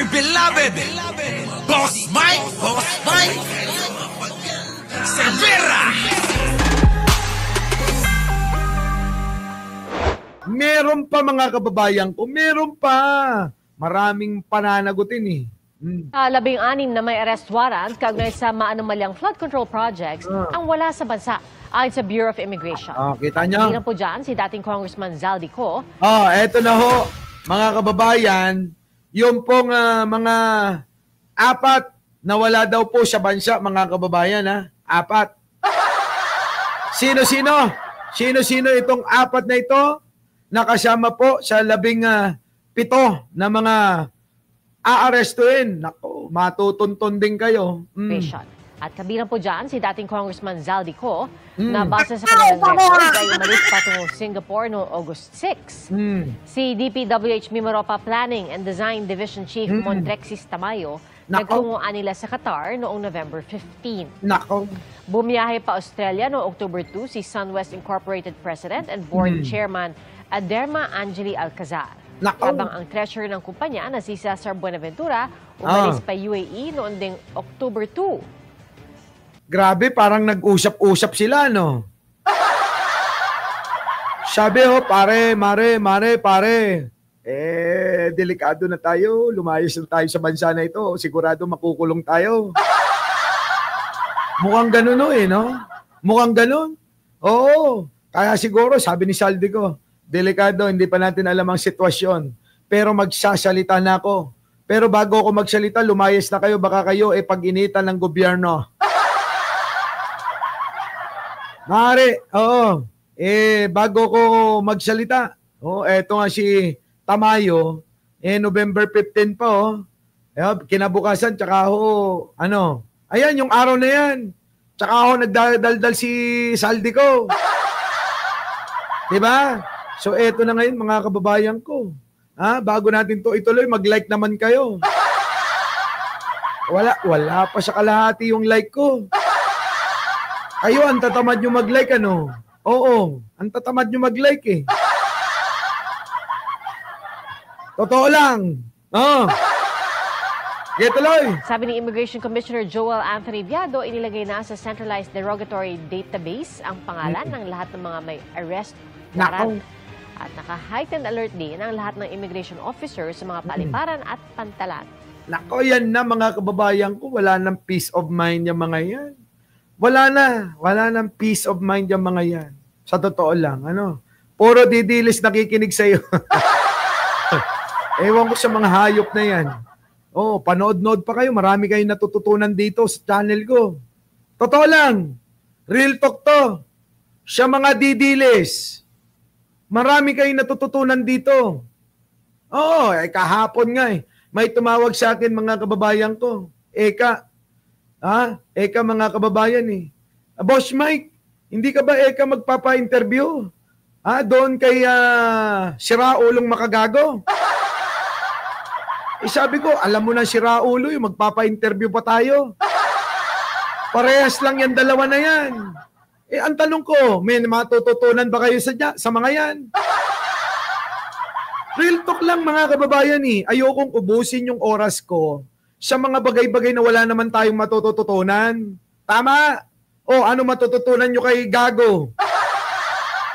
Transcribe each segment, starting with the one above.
my beloved Boss Mike Severa. Meron pa mga kababayan ko, meron pa. Maraming pananagutin eh. 16 na may arrest warrant kaugnay sa maanumalyang flood control projects ang wala sa bansa ayon sa Bureau of Immigration. Kita nyo? Hindi na po dyan si dating Congressman Zaldico. Eto na ho, mga kababayan, yung pong mga apat na wala daw po sa bansa, mga kababayan, apat. Sino-sino? Sino-sino itong apat na ito? Nakasama po sa 17 na mga aarestuin. Nako, matutunton din kayo. At kabilang po dyan si dating Congressman Zaldico na base sa kanilang record ay umalis patungong Singapore noong August 6. Si DPWH Mimaropa Planning and Design Division Chief Mondrexis Tamayo nagtunguan nila sa Qatar noong November 15. Nako. Bumiyahe pa Australia noong October 2 si SunWest Incorporated President and Board Chairman Aderma Angeli Alcazar. Habang ang treasurer ng kumpanya na si Cesar Buenaventura umalis pa UAE noong ding October 2. Grabe, parang nag-usap-usap sila, no? Sabi pare, pare. Delikado na tayo. Lumayas na tayo sa bansa na ito. Sigurado makukulong tayo. Mukhang ganun no? Mukhang ganun. Oo. Kaya siguro, sabi ni Saldi ko, delikado, hindi pa natin alam ang sitwasyon. Pero magsasalita na ako. Pero bago ako magsalita, lumayas na kayo. Baka kayo pag-initan ng gobyerno. Mare, bago ko magsalita, eto nga si Tamayo, November 15 pa, kinabukasan, tsaka ayan, yung araw na yan, tsaka nagdaldal si Saldi ko. Diba? So, eto na ngayon, mga kababayan ko. Bago natin to ituloy, mag-like naman kayo. Wala pa sa kalahati yung like ko. Kayo, ang tatamad nyo mag-like, Oo, ang tatamad nyo mag-like Totoo lang. Tuloy. Sabi ni Immigration Commissioner Joel Anthony Viado, inilagay na sa Centralized Derogatory Database ang pangalan ng lahat ng mga may arrest warrant. At naka-heightened alert din ang lahat ng immigration officers sa mga paliparan at pantalan. Nako, yan na mga kababayan ko. Wala nang peace of mind yung mga yan. Wala nang peace of mind yung mga yan. Sa totoo lang, puro didilis nakikinig sa'yo. Ewan ko sa mga hayop na yan. Panood-nood pa kayo. Marami kayong natututunan dito sa channel ko. Totoo lang. Real talk to. Sa mga didilis. Marami kayong natututunan dito. Kahapon nga may tumawag sa akin mga kababayan ko. Eka mga kababayan Boss Mike, hindi ka ba magpapa-interview? Doon kay Siraulong Makagago? Sabi ko, alam mo na Siraulo, magpapa-interview pa tayo. Parehas lang yan, dalawa na yan. Ang tanong ko, may matututunan ba kayo sa mga yan? Real talk lang mga kababayan Ayokong ubusin yung oras ko sa mga bagay-bagay na wala naman tayong matututunan. Tama? Ano matututunan nyo kay Gago?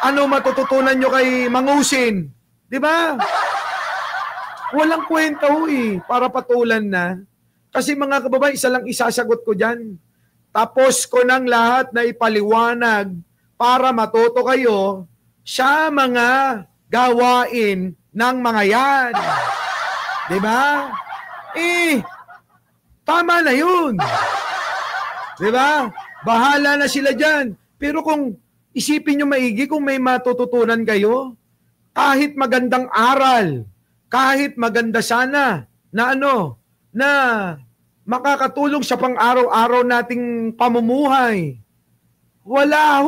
Ano matututunan nyo kay Mangusin? Di ba? Walang kwenta para patulan na. Kasi mga kababayan, isa lang isasagot ko dyan. Tapos ko ng lahat na ipaliwanag para matuto kayo sa mga gawain ng mga yan. Di ba? Tama na yun. Diba? Bahala na sila dyan. Pero kung isipin nyo maigi, kung may matututunan kayo, kahit magandang aral, kahit maganda sana, na makakatulong sa pang-araw-araw nating pamumuhay. Wala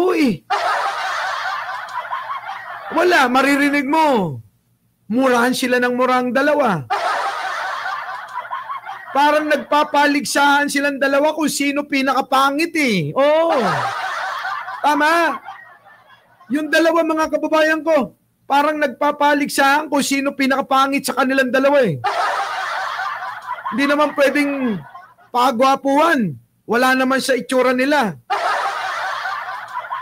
Wala, maririnig mo. Murahan sila ng murang dalawa. Parang nagpapaligsahan silang dalawa kung sino pinakapangit Tama. Yung dalawa mga kababayan ko, parang nagpapaligsahan kung sino pinakapangit sa kanilang dalawa Hindi naman pwedeng pagwapuhan. Wala naman sa itsura nila.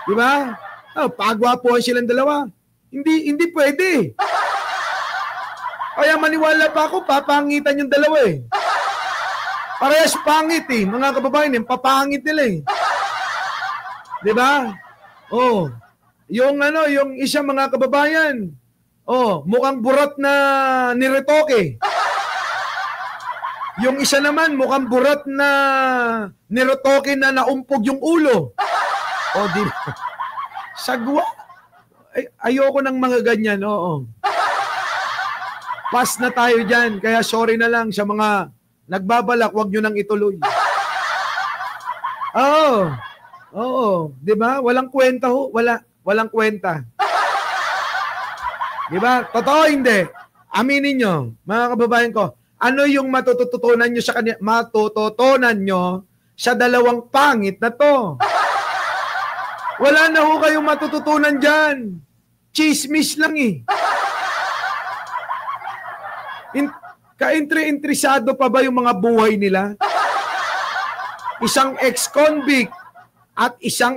Di ba? Pagwapuhan silang dalawa. Hindi pwede. Kaya maniwala pa ako, papangitan yung dalawa eh. Parehas pangit eh. Mga kababayan, yung papangit nila eh. Di ba? Oh. Yung isa mga kababayan, mukhang burat na niretoke. Yung isa naman, mukhang burat na niretoke na naumpog yung ulo. Di ba? Sagwa. Ayoko ng mga ganyan, oo. Pass na tayo dyan. Kaya sorry na lang sa mga nagbabalak, wag nyo nang ituloy. Oo. Di ba? Walang kwenta ho. Walang kwenta. Di ba? Totoo hindi. Aminin nyo, mga kababayan ko, ano yung matututunan nyo sa kanya? Matututunan nyo sa dalawang pangit na to. Wala na ho kayong matututunan dyan. Chismis lang eh. Kaintre-intrisado pa ba yung mga buhay nila? Isang ex-convict at isang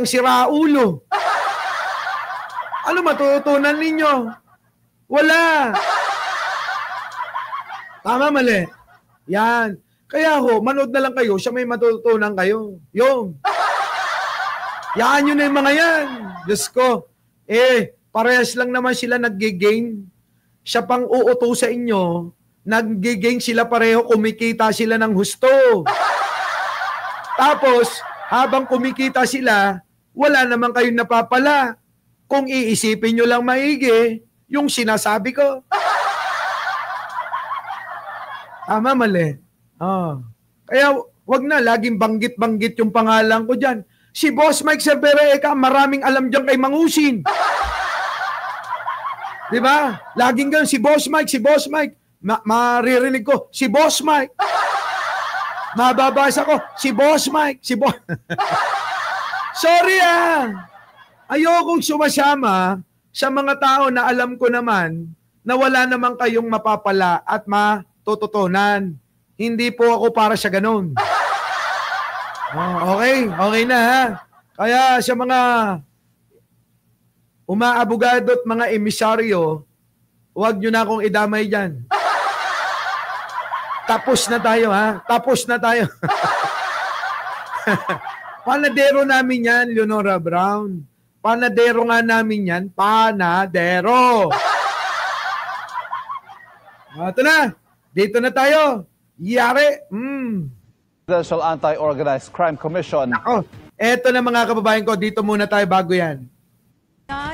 siraulo. Ano matututunan ninyo? Wala. Tama, mali. Yan. Kaya manood na lang kayo, siya may matutunan kayo. Yung. Yaan nyo na yung mga yan. Diyos ko. Parehas lang naman sila nag-gain. Siya pang uuto sa inyo, nag-gain sila pareho, kumikita sila ng husto. Tapos, habang kumikita sila, wala naman kayong napapala. Kung iisipin nyo lang maigi, yung sinasabi ko. Tama, mali. Kaya wag na, laging banggit-banggit yung pangalan ko dyan. Si Boss Mike Cervera, maraming alam dyan kay Mangusin. Di ba? Laging ganun, si Boss Mike. Maririnig ko, si Boss Mike. Mababasa ko, si Boss Mike. Sorry ayokong sumasama sa mga tao na alam ko naman na wala naman kayong mapapala at matututunan. Hindi po ako para sa ganun. Okay na ha. Kaya sa mga umaabogado at mga emisaryo, huwag nyo na akong idamay dyan. Tapos na tayo ha. Tapos na tayo. Panadero namin yan, Leonora Brown. Panadero nga namin yan. Panadero. Ito na. Dito na tayo. Yari. Presidential Anti-Organized Crime Commission. Eto na mga kababayan ko. Dito muna tayo bago yan.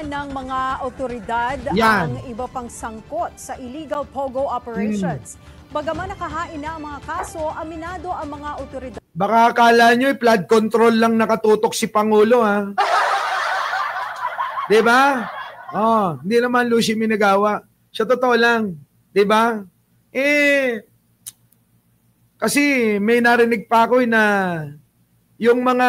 Ng mga otoridad yan. Ang iba pang sangkot sa illegal POGO operations. Bagaman nakahain na ang mga kaso, aminado ang mga otoridad. Baka akala nyo, flood control lang nakatutok si Pangulo, ha? Diba? Hindi naman Lucy Minagawa. Sa totoo lang, diba? Kasi may narinig pa ako na yung mga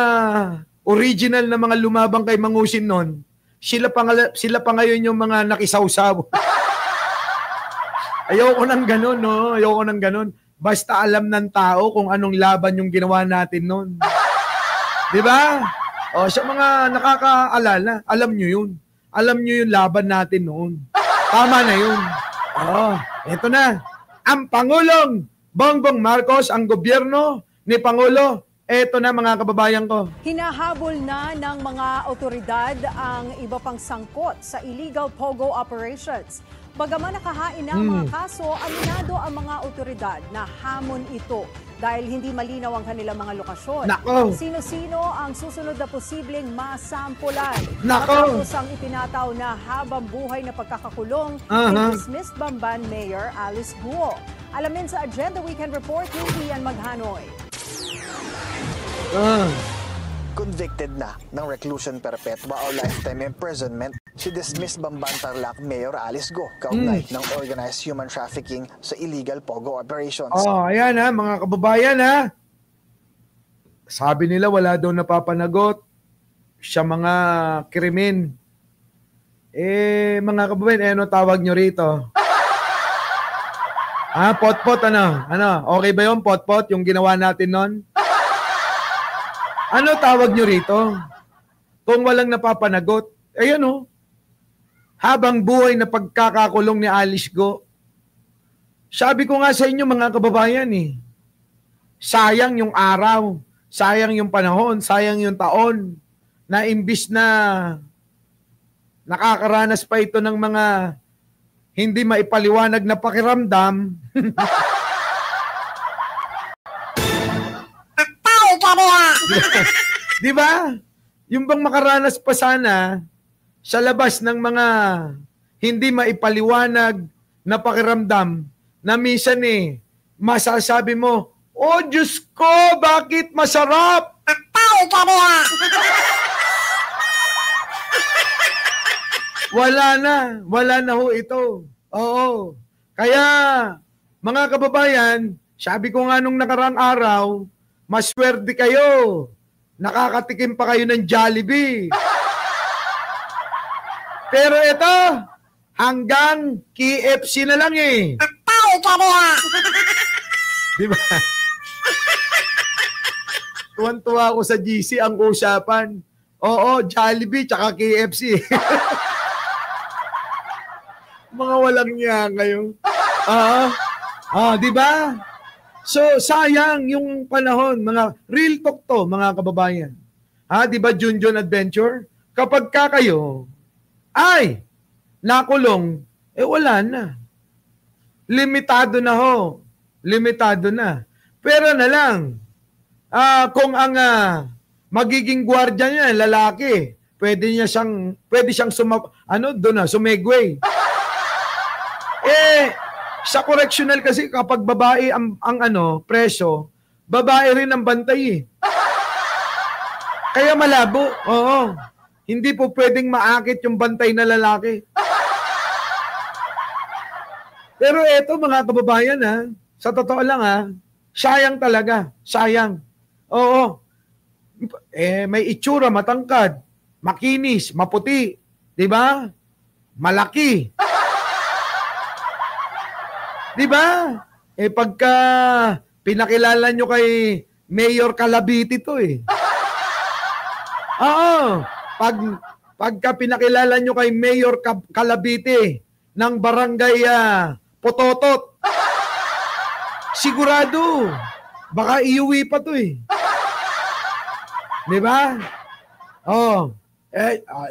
original na mga lumabang kay Mangusin nun, sila pa ngayon yung mga nakisawsaw. Ayoko nang ganun, no? Ayoko nang ganun. Basta alam ng tao kung anong laban yung ginawa natin noon. Di ba? Sa mga nakakaalala, alam nyo yun. Alam nyo yung laban natin noon. Tama na yun. Eto na. Ang Pangulong Bongbong Marcos, ang gobyerno ni Pangulo, eto na mga kababayan ko. Hinahabol na ng mga otoridad ang iba pang sangkot sa illegal POGO operations. Bagaman nakahain na ang mga kaso, aminado ang mga otoridad na hamon ito dahil hindi malinaw ang kanilang mga lokasyon. Nako. Sino-sino ang susunod na posibleng masampulan? Nako. Matapos ang itinataw na habang buhay na pagkakakulong ni dismissed Bamban Mayor Alice Guo. Alamin sa Agenda Weekend Report ni Ian Maghanoy. Convicted na ng reclusion perpetua o lifetime imprisonment si dismissed Bamban Tarlac Mayor Alice Guo kaugnay ng organized human trafficking sa illegal POGO operations. Ayan ha, mga kababayan ha. Sabi nila wala daw napapanagot sa mga krimen. Mga kababayan, ano tawag nyo rito? Pot-pot, ano? Okay ba yun, pot-pot, yung ginawa natin nun? Ano tawag nyo rito? Kung walang napapanagot, ayan o. Habang buhay na pagkakakulong ni Alice Go. Sabi ko nga sa inyo mga kababayan sayang yung araw, sayang yung panahon, sayang yung taon, na imbis na nakakaranas pa ito ng mga hindi maipaliwanag na pakiramdam. Di ba? Yung bang makaranas pa sana sa labas ng mga hindi maipaliwanag na pakiramdam na minsan masasabi mo, oh Diyos ko, bakit masarap? Wala na ho ito. Oo. Kaya, mga kababayan, sabi ko nga nung nakaraang araw, maswerte kayo. Nakakatikim pa kayo ng Jollibee. Pero ito, hanggang KFC na lang Di ba? Tuwan-tuwa ako sa GC ang usapan. Oo, Jollibee tsaka KFC. Mga walang niya ngayon. Di ba? So, sayang yung panahon. Mga real talk to, mga kababayan. Di ba, Junjun Adventure? Kapag kayo ay nakulong, wala na. Limitado na ho. Limitado na. Pero na lang, kung ang magiging gwardiya niya, lalaki, pwede siyang sumegway. Sa correctional kasi kapag babae ang preso, babae rin ang bantay Kaya malabo. Oo. Hindi po pwedeng maakit yung bantay na lalaki. Pero eto mga kababayan sa totoo lang sayang talaga. Sayang. Oo. May itsura, matangkad, makinis, maputi, 'di ba? Malaki. 'Di ba? Pagka pinakilala nyo kay Mayor Calabiti to Oo. Pagka pinakilala nyo kay Mayor Calabiti ng barangay Pototot, sigurado, baka iuwi pa to Di ba?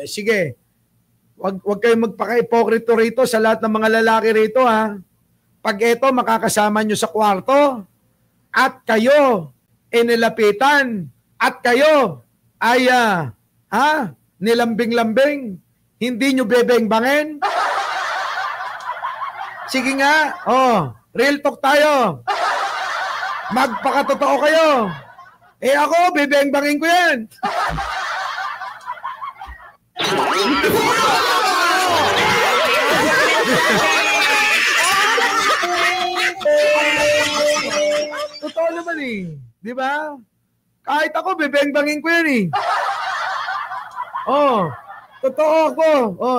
Sige. Wag kayong magpaka-ipokrito rito sa lahat ng mga lalaki rito Pag ito makakasama nyo sa kwarto at kayo inilapitan at kayo ay nilambing-lambing, hindi nyo bebeng-bangin? Sige nga, real talk tayo. Magpakatotoo kayo. Ako, bebeng-bangin ko yan. Totoo naman Di ba? Kahit ako, bebeng-bangin ko yan totoo ako.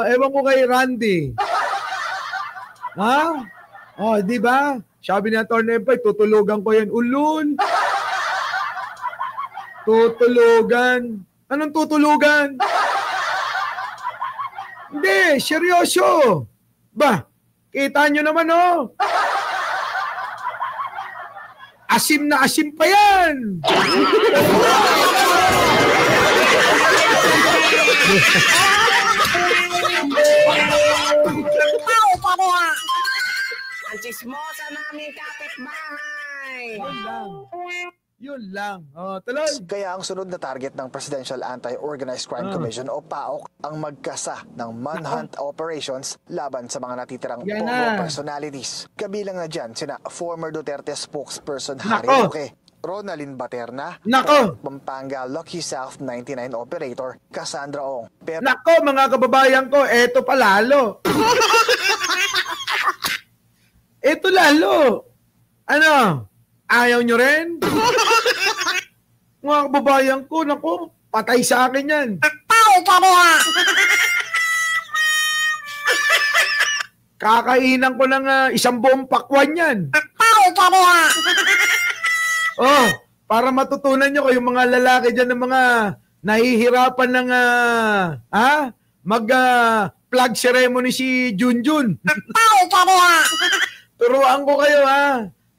Ewan ko kay Randy. Di ba? Sabi ni Atty. Empay, tutulugan ko yan. Ulun! Tutulugan. Anong tutulugan? Hindi, seryoso. Ba, kita nyo naman asim na asim pa yan. Ang chismosa namin kapitbahay. Yun lang. Tuloy. Kaya ang sunod na target ng Presidential Anti-Organized Crime Commission o PAOK ang magkasa ng manhunt operations laban sa mga natitirang Pogo personalities. Kabilang na dyan sina former Duterte spokesperson Harry Roque, Ronalyn Baterna, Pampanga Lucky South 99 operator Cassandra Ong. Pero mga kababayan ko, eto pa lalo. Eto lalo. Ayaw nyo rin? Mga kababayan ko, patay sa akin yan. Kakainan ko ng isang buong pakwan yan. Ay, kariya! Oh, para matutunan nyo kayong mga lalaki dyan ng mga nahihirapan ng mag-plug ceremony si Junjun. Ay, kariya! Turuan ko kayo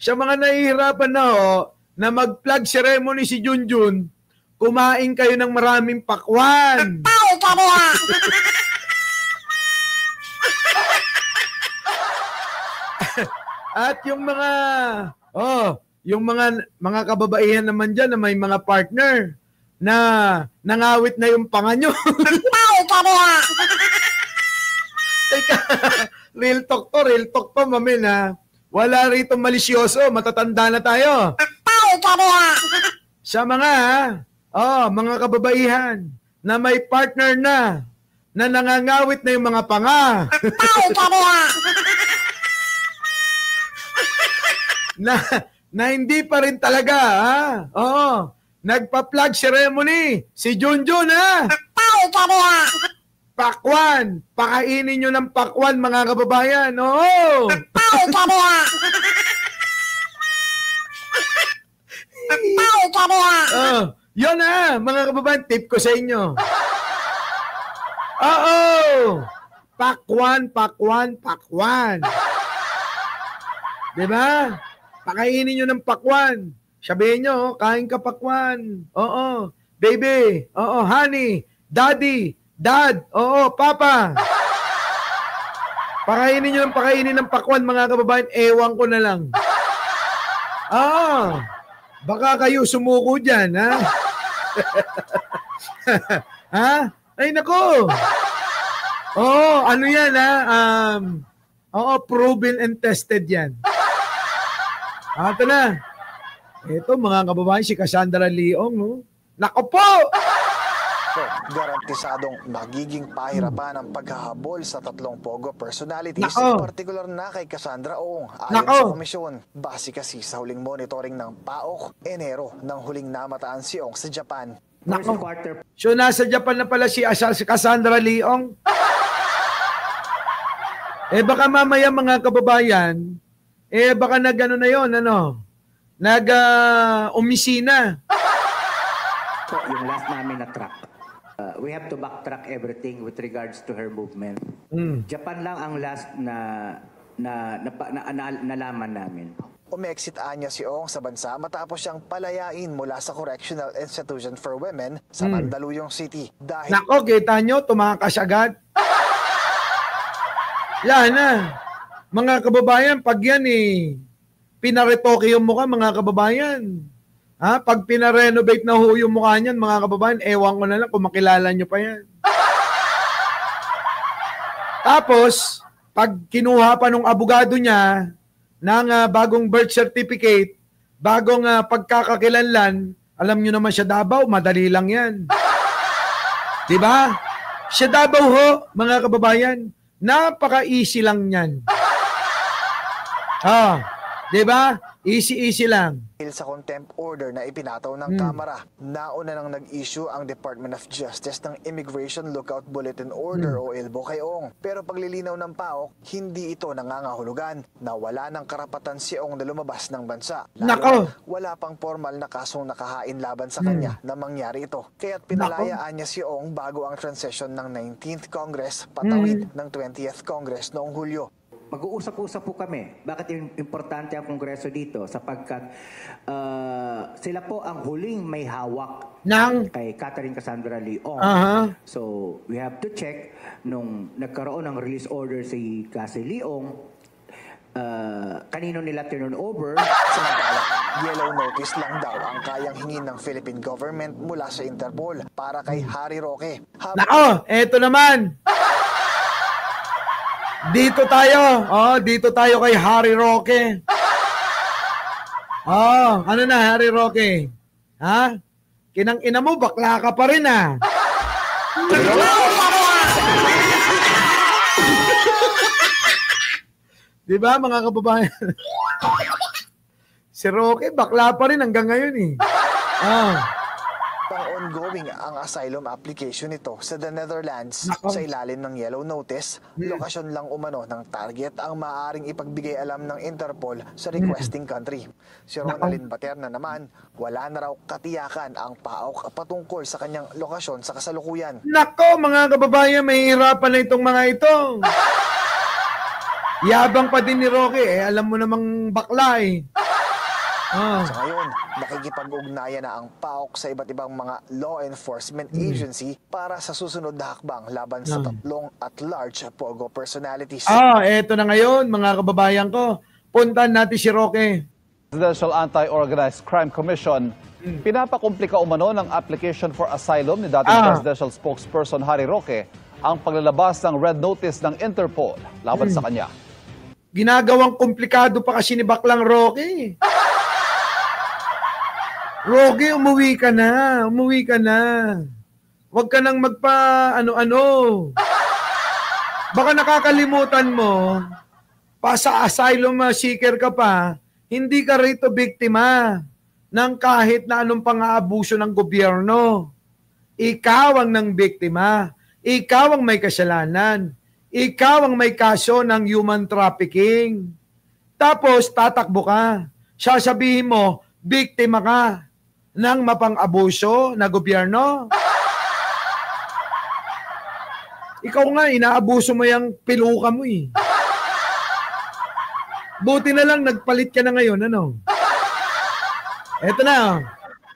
sa mga nahihirapan na mag-plug ceremony si Junjun, kumain kayo ng maraming pakwan. Ay, kariya! At yung mga kababaihan naman dyan na may mga partner na nangawit na yung panga nyo. Ay, kariya! Teka, real talk to, mamin Wala rito malisyoso, matatanda na tayo. Ay, kariya! Sa mga kababaihan na may partner na nangangawit na yung mga panga. Ay, kariya! na hindi pa rin talaga, nagpa-plug ceremony si Junjun, Ay, kariya! Pakwan, pakainin nyo ng pakwan, mga kababayan, oo. Ay, kariya! Ay, kariya! Yun mga kababayan, tip ko sa inyo. Oo, pakwan. Diba? Pakainin nyo ng pakwan. Sabihin nyo, kain ka pakwan. Oo. Baby. Oo. Honey. Daddy. Dad. Oo. Papa. Pakainin nyo ng pakwan, mga kababayan. Ewan ko na lang. Baka kayo sumuko dyan, Ay, nako. Ano yan, proven and tested yan. Ito na. Ito, mga kababayan, si Cassandra Leong. Nako po! So, garantisadong magiging pahirapan ang paghahabol sa tatlong Pogo personalities, particular na kay Cassandra Ong. Ayon sa komisyon, base kasi sa huling monitoring ng PAOK, Enero nang huling namataan si Ong sa Japan. Nako. So, nasa Japan na pala si Cassandra Leong. Baka mamaya, mga kababayan, baka nag-ano na yun, nag-umisina. So, yung last namin na track, we have to backtrack everything with regards to her movement. Japan lang ang last na nalaman namin. Umexit anya si Ong sa bansa matapos siyang palayain mula sa Correctional Institution for Women sa Mandaluyong City. Dahil... Nako, kita nyo, tumakas agad. Yan mga kababayan, pag yan pinaretoke yung mukha, mga kababayan. Pag pinarenovate na yung mukha niyan, mga kababayan, ewan ko na lang kung makilala nyo pa yan. Tapos, pag kinuha pa nung abogado niya ng bagong birth certificate, bagong pagkakakilanlan, alam nyo naman siya Davao, madali lang yan. Diba? Siya Davao ho, mga kababayan, napaka-easy lang yan. Diba? Easy lang. Sa contempt order na ipinataw ng Kamara, nauna nang nag-issue ang Department of Justice ng Immigration Lookout Bulletin Order o ILBO kay Ong. Pero paglilinaw ng PAOK, hindi ito nangangahulugan na wala ng karapatan si Ong na lumabas ng bansa. Lalo wala pang formal na kasong nakahain laban sa kanya na mangyari ito. Kaya't pinalayaan niya si Ong bago ang transition ng 19th Congress patawid ng 20th Congress noong Hulyo. Mag-uusap-usap po kami. Bakit importante ang Kongreso dito? Sapagkat sila po ang huling may hawak kay Catherine Cassandra Leong. So, we have to check nung nagkaroon ng release order si Cassie Leong, kanino nila turn over. Samantala, yellow notice lang daw ang kayang hingin ng Philippine government mula sa Interpol para kay Harry Roque. Eto naman. Dito tayo kay Harry Roque. Ano na Harry Roque? Kinang-ina mo, bakla ka pa rin Diba mga kababayan? Si Roque, bakla pa rin hanggang ngayon ongoing ang asylum application nito sa the Netherlands. Sa ilalim ng yellow notice, lokasyon lang umano ng target ang maaaring ipagbigay alam ng Interpol sa requesting country. Si Ronaldin Baterna naman, wala na raw katiyakan ang PAOK patungkol sa kanyang lokasyon sa kasalukuyan. Nako mga kababayan, may hirapan na itong mga ito. Yabang pa din ni Roque, alam mo namang bakla eh. Sa ngayon, nakikipag-ugnayan na ang PAOK sa iba't ibang mga law enforcement agency para sa susunod na hakbang laban sa tatlong at-large POGO personalities. Eto na ngayon mga kababayan ko. Puntahan natin si Roque. Presidential Anti-Organized Crime Commission, pinapakumplika umano ng application for asylum ni dating presidential spokesperson Harry Roque ang paglalabas ng red notice ng Interpol laban sa kanya. Ginagawang komplikado pa kasi ni Baklang Roque. Roque, umuwi ka na. Umuwi ka na. Huwag ka nang magpa ano-ano. Baka nakakalimutan mo, pa sa asylum seeker ka pa, hindi ka rito biktima ng kahit na anong pang-aabuso ng gobyerno. Ikaw ang nang biktima. Ikaw ang may kasalanan. Ikaw ang may kaso ng human trafficking. Tapos tatakbo ka. Sasabihin mo, biktima ka ng mapang-abuso na gobyerno. Ikaw nga, inaabuso mo yung piluka mo eh. Buti na lang, nagpalit ka na ngayon, ano? Eto na.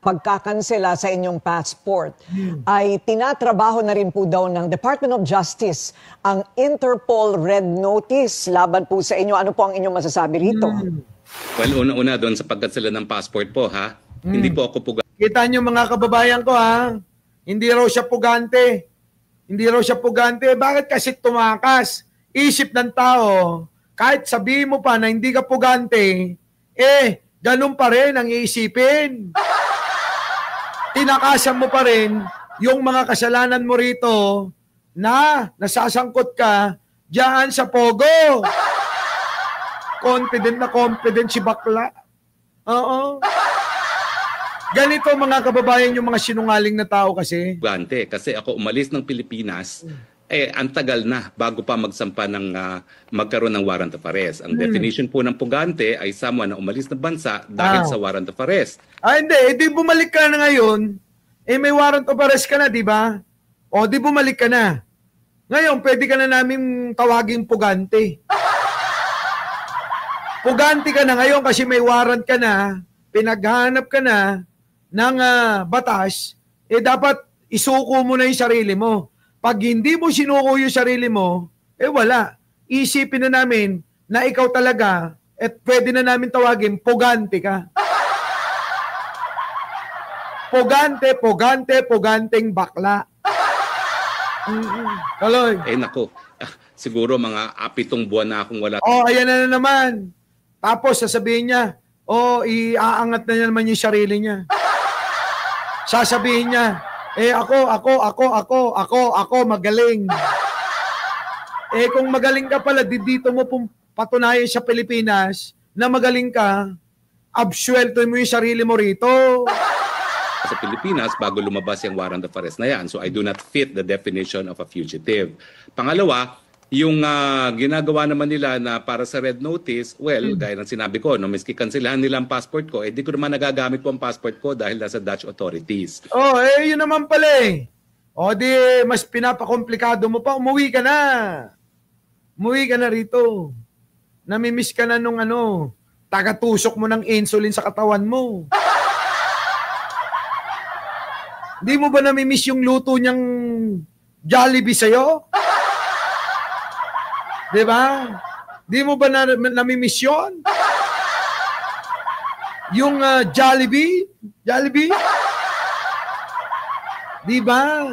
Pagkakansela sa inyong passport ay tinatrabaho na rin po daw ng Department of Justice ang Interpol Red Notice laban po sa inyo. Ano po ang inyong masasabi rito? Well, una-una doon sa pagkansela ng passport po, ha? Hindi po ako pugante. Kita nyo mga kababayan ko, ha? Hindi raw siya pugante. Hindi raw siya pugante. Bakit kasi tumakas? Isip ng tao, kahit sabihin mo pa na hindi ka pugante, ganun pa rin ang iisipin. Tinakasan mo pa rin yung mga kasalanan mo rito na nasasangkot ka diyan sa Pogo. Confident si bakla. Oo. Ganito mga kababayan yung mga sinungaling na tao kasi. Pugante, kasi ako umalis ng Pilipinas, ang tagal na bago pa magsampa ng magkaroon ng warrant of arrest. Ang definition po ng pugante ay someone na umalis na bansa dahil sa warrant of arrest. Hindi. Di bumalik ka na ngayon, may warrant of arrest ka na, di ba? O, di bumalik ka na. Ngayon, pwede ka na namin tawaging pugante. Pugante ka na ngayon kasi may warrant ka na, pinaghanap ka na ng batas, dapat isuko mo na yung sarili mo. Pag hindi mo sinuko yung sarili mo, wala. Isipin na namin na ikaw talaga at pwede na namin tawagin, pugante ka. Puganteng bakla. Kaloy. Nako, siguro mga 7 buwan na akong wala. Ayan na naman. Tapos sasabihin niya, iaangat na niya naman yung sarili niya. Sasabihin niya, ako, magaling. Kung magaling ka pala, dito mo patunayan sa Pilipinas na magaling ka, absuelto mo yung sarili mo rito. Sa Pilipinas, bago lumabas yung warrant of arrest na yan. So I do not fit the definition of a fugitive. Pangalawa, yung ginagawa naman nila na para sa red notice, well, gaya ng sinabi ko, no, miski kanselahan nila ang passport ko, di ko naman nagagamit po ang passport ko dahil nasa Dutch authorities. Yun naman pala di mas pinapakomplikado mo pa, umuwi ka na. Umuwi ka na rito. Namimiss ka na nung tagatusok mo ng insulin sa katawan mo. Di mo ba namimiss yung luto niyang Jollibee sa'yo? Diba? Di mo ba namimiss yun? Yung Jollibee? Jollibee? Diba?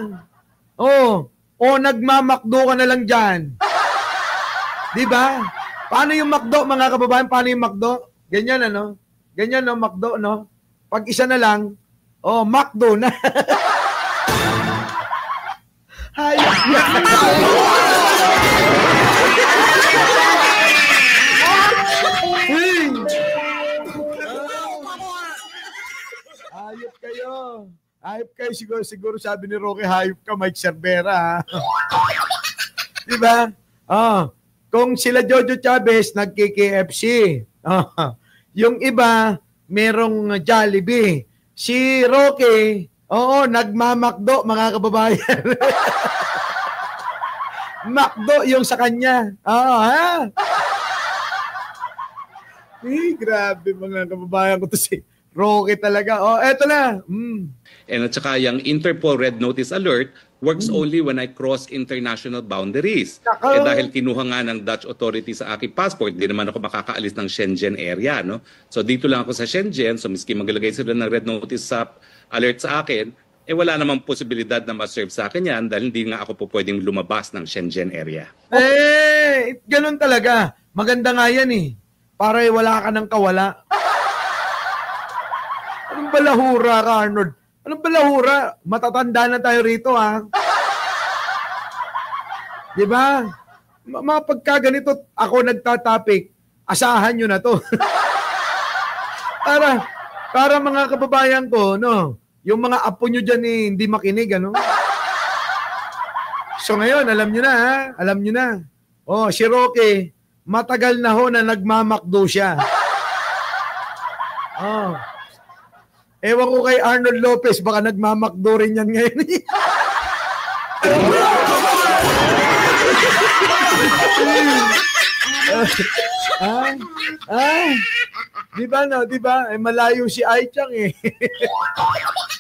Nagmamakdo ka na lang dyan. Diba? Paano yung McDo, mga kababayan? Paano yung McDo? Ganyan, Ganyan, McDo, Pag isa na lang, McDo na. Hayop yan. Ayop kayo. Hayop kayo siguro sabi ni Roque, hayop ka, Mike Cervera. Diba? Kung sila Jojo Chavez, nagki-KFC. Yung iba, merong Jollibee. Si Roque, nagmamakdo, mga kababayan. Makdo yung sa kanya. Grabe mga kababayan ko to si Roque talaga. Eto na. And at saka yung Interpol Red Notice Alert works only when I cross international boundaries. Dahil kinuha nga ng Dutch authority sa aking passport, di naman ako makakaalis ng Shenzhen area. No? So dito lang ako sa Shenzhen, so miski maglagay sila ng Red Notice sa alert sa akin, wala namang posibilidad na ma-serve sa akin yan dahil hindi nga ako po pwedeng lumabas ng Shenzhen area. Ganun talaga. Maganda nga yan eh. Para wala ka ng kawala. Anong balahura ka, Arnold? Anong balahura? Matatanda na tayo rito, ha? Diba? Mga pagkaganito, ako nagtatapik, asahan nyo na to. para mga kababayan ko, no? Yung mga apo nyo dyan hindi makinig, ano? So ngayon, alam nyo na, ha? Alam nyo na. Si Roque, matagal na ho na nagmamakdo siya. Ewan ko kay Arnold Lopez, baka nagmamakdo rin yan ngayon. Di ba? Malayo si Ai Chang eh.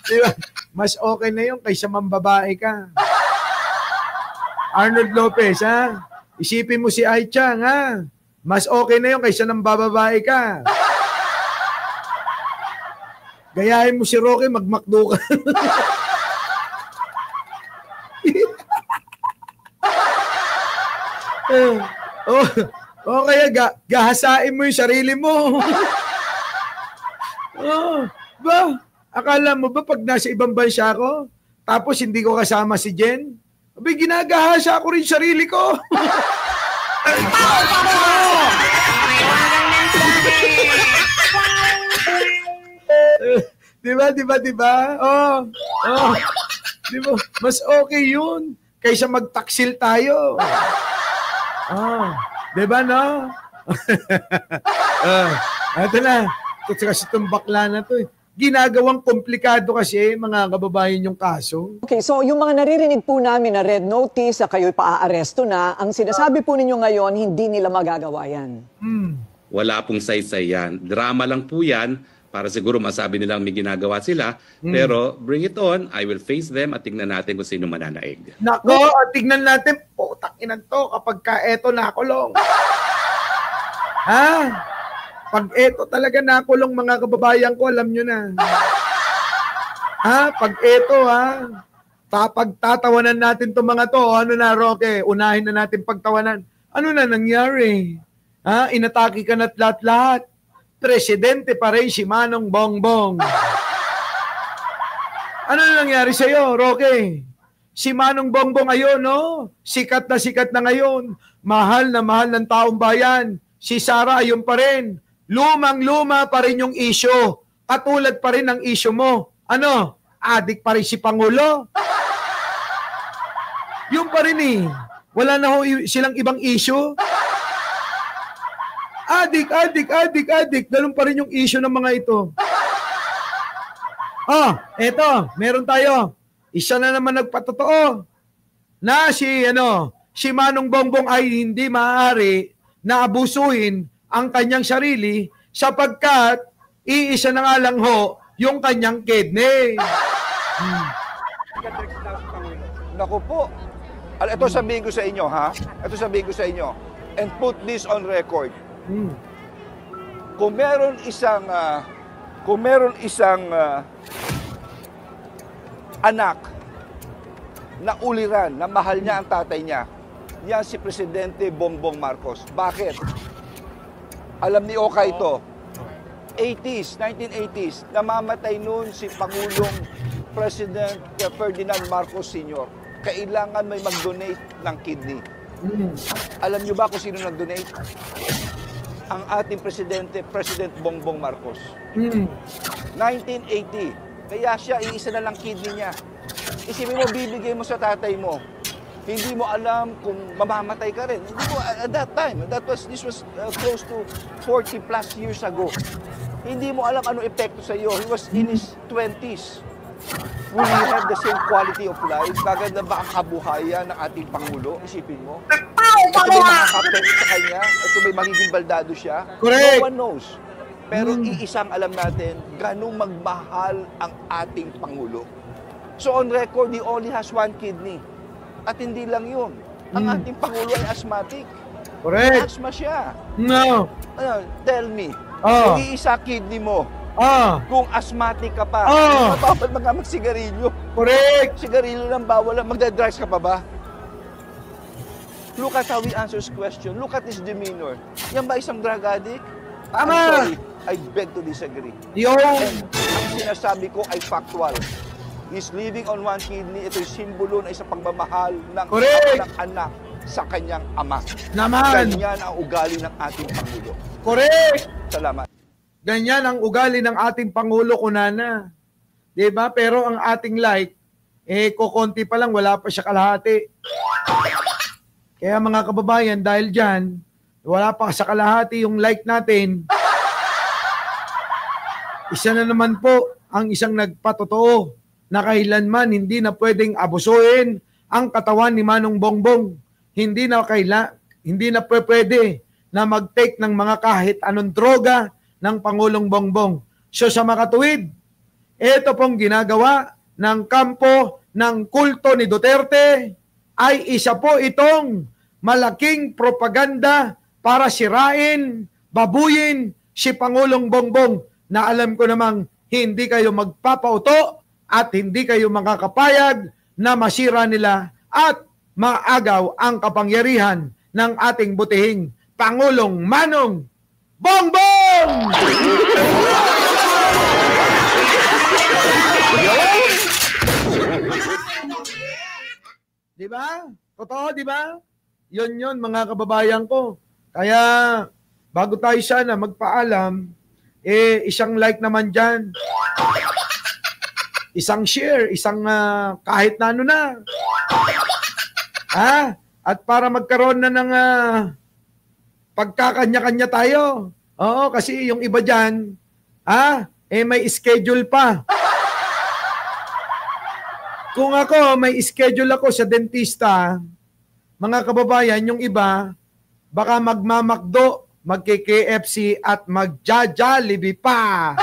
Diba? Mas okay na yun kaysa mambabae ka. Arnold Lopez, ha? Isipin mo si Ai Chang, ha? Mas okay na yun kaysa nang bababae ka. Gayahin mo si Roque, magmakdo ka. Kaya gahasain mo yung sarili mo. Akala mo ba pag nasa ibang bansa ako, tapos hindi ko kasama si Jen? Ginagahasa ko rin sarili ko. Diba? Diba? Mas okay yun kaysa magtaksil tayo. Diba, no? Ito na. Ito kasi itong bakla na to. Ginagawang komplikado kasi mga kababayan yung kaso. Okay, so yung mga naririnig po namin na red notice na kayo'y paa-aresto na, ang sinasabi po ninyo ngayon, hindi nila magagawa yan. Wala pong saysay yan. Drama lang po yan para siguro masabi nilang may ginagawa sila. Pero bring it on, I will face them at tignan natin kung sino mananaig. Nako, tignan natin, putang inan to kapag ka eto nakulong. Pag eto talaga nakulong mga kababayan ko, alam nyo na. Pag eto pagtatawanan natin itong mga to, ano na Roque, unahin na natin pagtawanan. Ano na nangyari? Inatake ka na't lahat-lahat. Presidente pa rin si Manong Bongbong. Ano na nangyari sa'yo, Roque? Si Manong Bongbong ngayon, no? Sikat na ngayon. Mahal na mahal ng taong bayan. Si Sara, ayun pa rin. Lumang-luma pa rin yung issue. Katulad pa rin ng issue mo. Ano? Adik pa rin si Pangulo. Yung pa rin eh. Wala na ho silang ibang issue. Adik. Ganun pa rin yung issue ng mga ito. Eto, meron tayo. Isa na naman nagpatotoo na si Manong Bongbong ay hindi maaari na abusuhin ang kanyang sarili sapagkat iisa na nga lang ho yung kanyang kidney. Naku po. Ito sabihin ko sa inyo, ha? Ito sabihin ko sa inyo. And put this on record. Kung meron isang anak na uliran, na mahal niya ang tatay niya, yan si Presidente Bongbong Marcos. Bakit? Alam ni Oka ito, 1980s, namamatay noon si Pangulong President Ferdinand Marcos Sr. Kailangan may mag-donate ng kidney. Alam niyo ba kung sino nag-donate? Ang ating Presidente, President Bongbong Marcos. 1980, Kaya siya, iisa na lang kidney niya. Isipin mo, bibigay mo sa tatay mo. Hindi mo alam kung mamamatay ka rin. Hindi mo, at that time, this was close to 40 plus years ago. Hindi mo alam ano epekto sa iyo. He was in his 20s. Will he have the same quality of life? Gaganda ba ang kabuhayan ng ating Pangulo? Isipin mo. Ito may makakapekto sa kanya? Ito may magiging baldado siya? Correct. No one knows. Pero iisang alam natin, ganung magmahal ang ating Pangulo. So on record, he only has one kidney. At hindi lang yun. Ang ating Pangulo ay asthmatic. Correct. Asthma siya. No. Tell me, Oh. yung iisa kidney mo, kung asthmatic ka pa, bawal mga magsigarilyo. Correct. Sigarilyo lang bawal lang. Magdadrugs ka pa ba? Look at how he answers question. Look at his demeanor. Yan ba isang drug addict? I'm sorry, I beg to disagree. And ang sinasabi ko ay factual. He's living on one kidney. Ito'y simbolo na isang pagmamahal ng anak sa kanyang ama. Naman. Ganyan ang ugali ng ating Pangulo. Correct. Salamat. Ganyan ang ugali ng ating Pangulo, kunana. Diba? Pero ang ating like, kukonti pa lang, wala pa siya kalahati. Kaya mga kababayan, dahil dyan, wala pa sa kalahati yung like natin, isa na naman po ang isang nagpatotoo na kailanman hindi na pwedeng abusuin ang katawan ni Manong Bongbong. Hindi na pwede na mag-take ng mga kahit anong droga ng Pangulong Bongbong. So sa makatuwid, ito pong ginagawa ng kampo ng kulto ni Duterte ay isa po itong malaking propaganda para sirain, babuyin si Pangulong Bongbong na alam ko namang hindi kayo magpapauto at hindi kayo makakapayag na masira nila at maagaw ang kapangyarihan ng ating butihing Pangulong Manong Bongbong! Diba? Totoo, diba? Yun, mga kababayan ko. Kaya, bago tayo sana magpaalam, isang like naman dyan. Isang share, isang kahit na ano na. At para magkaroon na ng pagkakanya-kanya tayo. Oo, kasi yung iba dyan, may schedule pa. Kung ako, may schedule ako sa dentista, mga kababayan, yung iba, baka magmamakdo, magki-KFC at magja-Jollibee pa.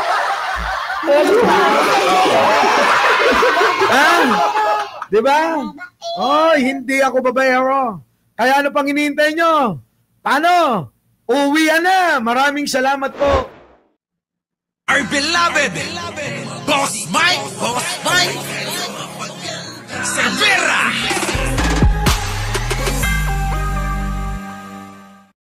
Diba? Hindi ako babayero. Kaya ano pang hinihintay nyo? Paano? Uwian na. Maraming salamat po. Our beloved Boss Mike, Boss Mike.